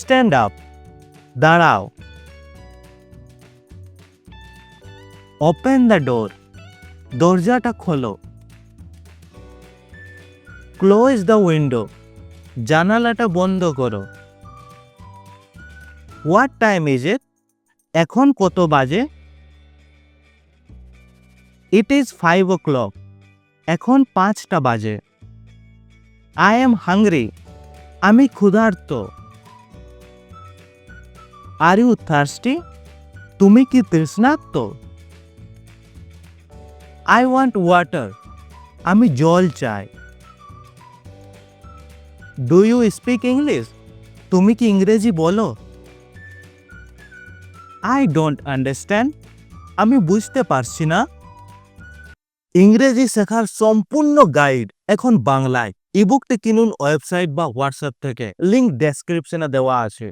Stand up, দাঁড়াও। Open the door, দরজাটা খোলো। ক্লোজ দ্য উইন্ডো, জানালাটা বন্ধ করো। হোয়াট টাইম ইজ ইট, এখন কত বাজে? ইট ইজ 5 o'clock, এখন 5টা বাজে। আই এম হাংরি, আমি ক্ষুধার্ত। আর ইউ থার্স্টি, তুমি কি তৃষ্ণার্ত? আই ওয়ান্ট ওয়াটার, আমি জল চাই। ডু ইউ স্পিক ইংলিশ, তুমি কি ইংরেজি বলো? আই ডোন্ট আন্ডারস্ট্যান্ড, আমি বুঝতে পারছি না। ইংরেজি শেখার সম্পূর্ণ গাইড এখন বাংলায়। ইবুকটি কিনুন ওয়েবসাইট বা হোয়াটসঅ্যাপ থেকে, লিংক ডেসক্রিপশনে দেওয়া আছে।